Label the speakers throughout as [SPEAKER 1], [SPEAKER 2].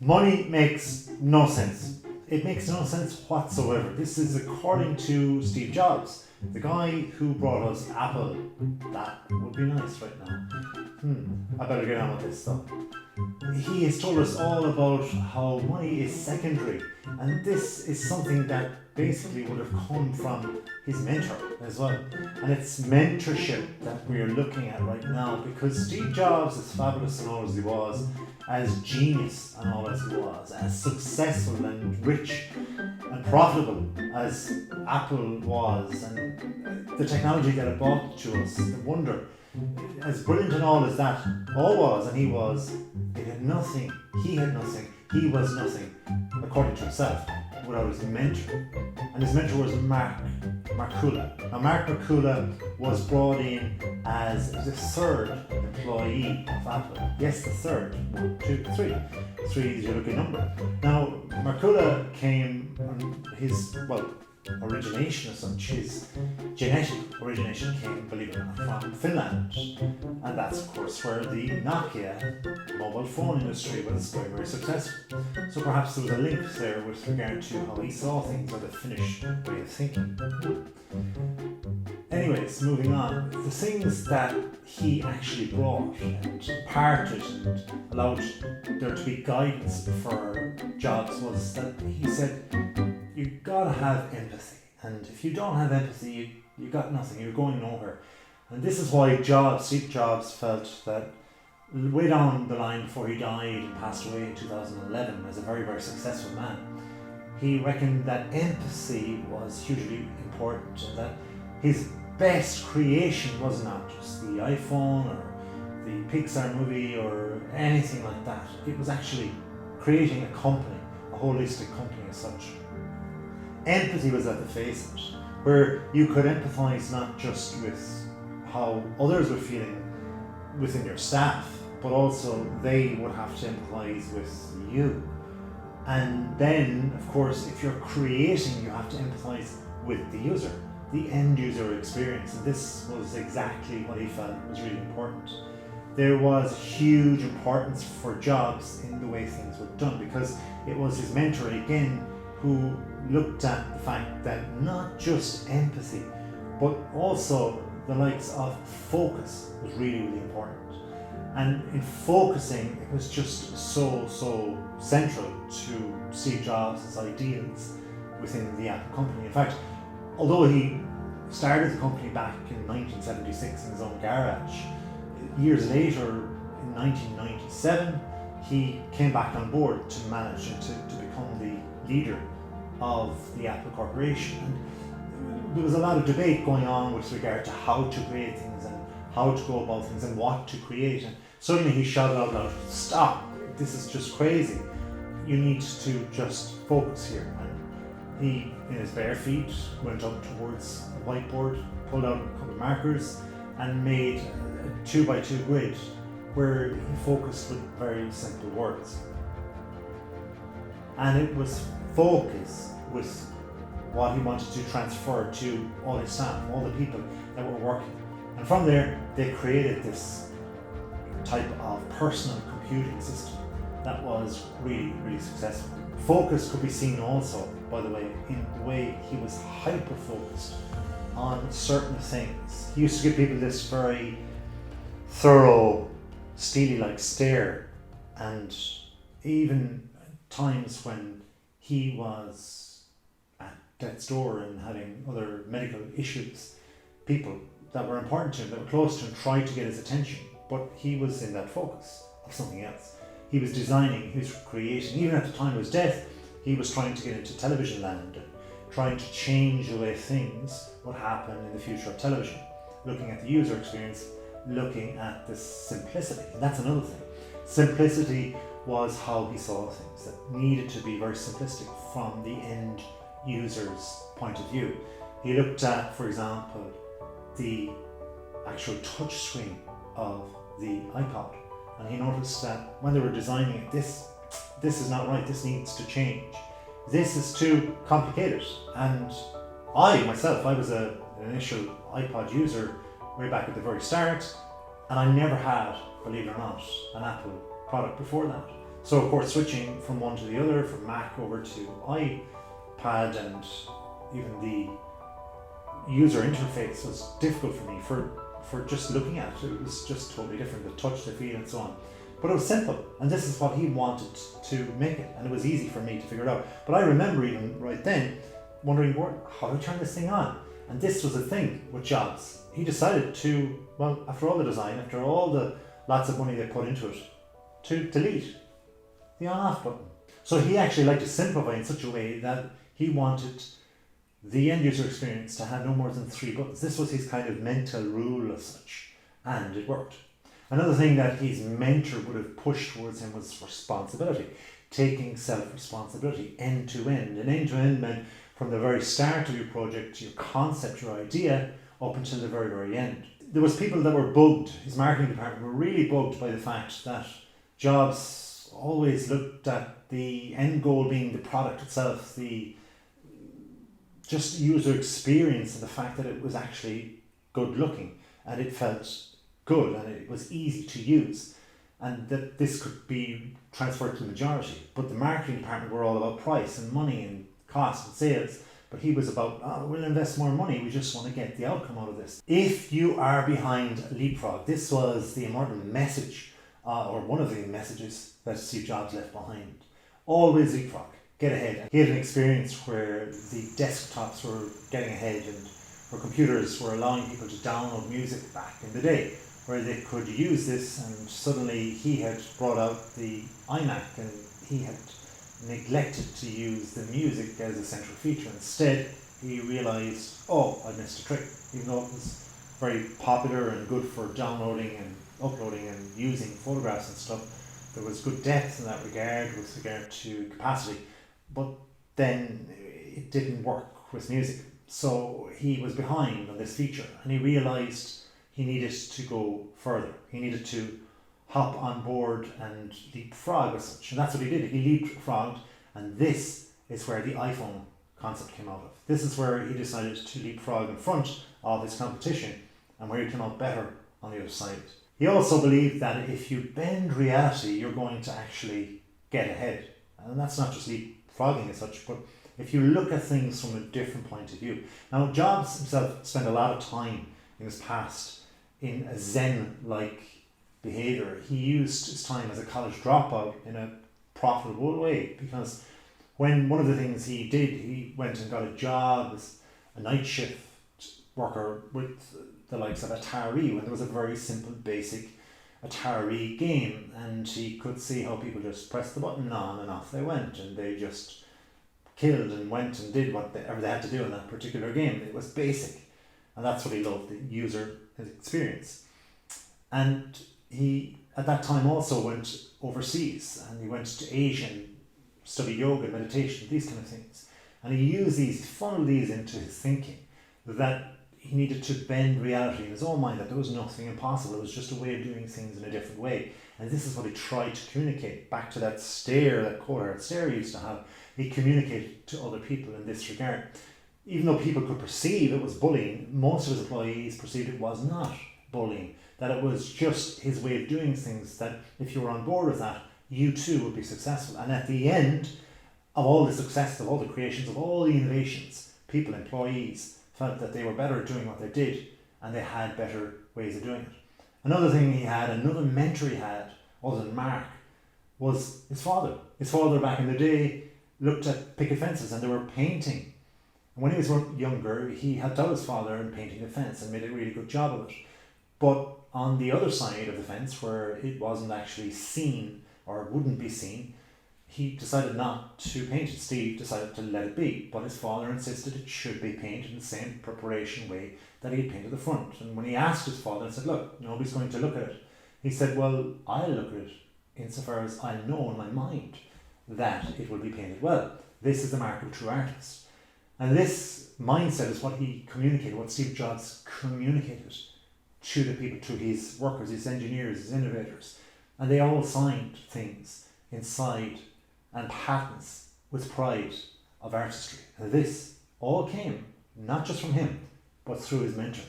[SPEAKER 1] Money makes no sense. It makes no sense whatsoever. This is according to Steve Jobs, the guy who brought us Apple. That would be nice right now. I better get on with this stuff. He has told us all about how money is secondary, and this is something that basically would have come from his mentor as well. And it's mentorship that we are looking at right now, because Steve Jobs, as fabulous and all as he was, as genius and all as he was, as successful and rich and profitable as Apple was, and the technology that it brought to us, the wonder, as brilliant and all as that all was, and he was, it had nothing, he had nothing, he was nothing, according to himself, without his mentor. And his mentor was Mark Markula. Now Mark Markula was brought in as the third employee of Apple. Yes, the third. 1, 2, 3. 3 is your lucky number. Now Markula came on his, origination as such, his genetic origination came, believe it or not, from Finland. And that's of course where the Nokia mobile phone industry was very, very successful. So perhaps there was a link there with regard to how he saw things, or the Finnish way of thinking. Anyways, moving on, the things that he actually brought and imparted and allowed there to be guidance for Jobs was that he said, you gotta have empathy, and if you don't have empathy, you got nothing, you're going nowhere. And this is why Steve Jobs felt that way down the line before he died and passed away in 2011 as a very, very successful man, he reckoned that empathy was hugely important, and that his best creation was not just the iPhone or the Pixar movie or anything like that. It was actually creating a company, a holistic company as such. Empathy was at the face of it, where you could empathise not just with how others were feeling within your staff, but also they would have to empathise with you. And then, of course, if you're creating, you have to empathise with the user, the end user experience. And this was exactly what he felt was really important. There was huge importance for Jobs in the way things were done, because it was his mentor again who looked at the fact that not just empathy, but also the likes of focus was really, really important. And in focusing, it was just so central to Steve Jobs' ideals within the Apple company. In fact, although he started the company back in 1976 in his own garage, years later, in 1997, he came back on board to manage and to become the leader of the Apple Corporation. And there was a lot of debate going on with regard to how to create things and how to go about things and what to create. And suddenly he shouted out loud, "Stop! This is just crazy. You need to just focus here." And he, in his bare feet, went up towards a whiteboard, pulled out a couple of markers, and made a 2x2 grid where he focused with very simple words. And it was focus with what he wanted to transfer to all his staff, all the people that were working. And from there, they created this type of personal computing system that was really, really successful. Focus could be seen also, by the way, in the way he was hyper-focused on certain things. He used to give people this very thorough, steely-like stare, and even times when he was at death's door and having other medical issues, people that were important to him, that were close to him, tried to get his attention, but he was in that focus of something else. He was designing, he was creating. Even at the time of his death, he was trying to get into television land and trying to change the way things would happen in the future of television, looking at the user experience, looking at the simplicity. And that's another thing. Simplicity was how he saw things, that needed to be very simplistic from the end user's point of view. He looked at, for example, the actual touch screen of the iPod, and he noticed that when they were designing it, this is not right, this needs to change. This is too complicated. And I was an initial iPod user way back at the very start, and I never had, believe it or not, an Apple product before that. So of course, switching from one to the other, from Mac over to iPad, and even the user interface was difficult for me for just looking at it. It was just totally different, the touch, the feel, and so on. But it was simple, and this is what he wanted to make it, and it was easy for me to figure it out. But I remember even right then wondering, how do I turn this thing on? And this was the thing with Jobs. He decided to, well, after all the design, after all the lots of money they put into it, to delete the on-off button. So he actually liked to simplify in such a way that he wanted the end user experience to have no more than 3 buttons. This was his kind of mental rule as such, and it worked. Another thing that his mentor would have pushed towards him was responsibility, taking self-responsibility end to end. And end to end meant from the very start of your project, your concept, your idea, up until the very, very end. There was people that were bugged, his marketing department were really bugged by the fact that Jobs always looked at the end goal being the product itself, the just user experience, and the fact that it was actually good looking and it felt good and it was easy to use, and that this could be transferred to the majority. But the marketing department were all about price and money and cost and sales, but he was about, we'll invest more money, we just want to get the outcome out of this. If you are behind Leapfrog, this was the important message, or one of the messages that Steve Jobs left behind. Always leapfrog, get ahead. He had an experience where the desktops were getting ahead, and where computers were allowing people to download music back in the day, where they could use this, and suddenly he had brought out the iMac and he had neglected to use the music as a central feature. Instead, he realised, I missed a trick. Even though it was very popular and good for downloading and uploading and using photographs and stuff, there was good depth in that regard with regard to capacity, but then it didn't work with music. So he was behind on this feature, and he realised he needed to go further. He needed to hop on board and leapfrog as such. And that's what he did. He leapfrogged, and this is where the iPhone concept came out of. This is where he decided to leapfrog in front of his competition, and where he came out better on the other side. He also believed that if you bend reality, you're going to actually get ahead. And that's not just leapfrogging as such, but if you look at things from a different point of view. Now, Jobs himself spent a lot of time in his past in a Zen-like behaviour. He used his time as a college dropout in a profitable way, because when one of the things he did, he went and got a job as a night shift worker with the likes of Atari, when there was a very simple, basic Atari game, and he could see how people just pressed the button on and off they went, and they just killed and went and did whatever they had to do in that particular game. It was basic, and that's what he loved, the user experience. And he at that time also went overseas, and he went to Asia and studied yoga, meditation, these kind of things, and he used these, funneled these into his thinking, that he needed to bend reality in his own mind, that there was nothing impossible, it was just a way of doing things in a different way. And this is what he tried to communicate back to that stare, that cold-hard stare he used to have. He communicated to other people in this regard. Even though people could perceive it was bullying, most of his employees perceived it was not bullying, that it was just his way of doing things, that if you were on board with that, you too would be successful. And at the end of all the success, of all the creations, of all the innovations, people, employees, felt that they were better at doing what they did, and they had better ways of doing it. Another thing he had, another mentor he had, other than Mark, was his father. His father back in the day looked at picket fences, and they were painting. And when he was younger, he helped out his father in painting the fence and made a really good job of it. But on the other side of the fence, where it wasn't actually seen or wouldn't be seen, he decided not to paint it. Steve decided to let it be, but his father insisted it should be painted in the same preparation way that he had painted the front. And when he asked his father and said, look, nobody's going to look at it, he said, well, I'll look at it insofar as I know in my mind that it will be painted well. This is the mark of a true artist. And this mindset is what he communicated, what Steve Jobs communicated to the people, to his workers, his engineers, his innovators. And they all signed things inside and patents with pride of artistry. And this all came not just from him, but through his mentor,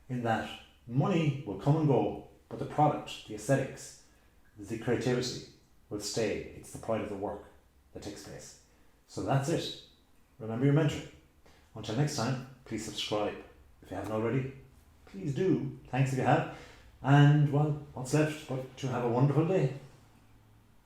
[SPEAKER 1] in that money will come and go, but the product, the aesthetics, the creativity, will stay. It's the pride of the work that takes place. So that's it. Remember your mentor. Until next time, please subscribe. If you haven't already, please do. Thanks if you have. And well, what's left but to have a wonderful day.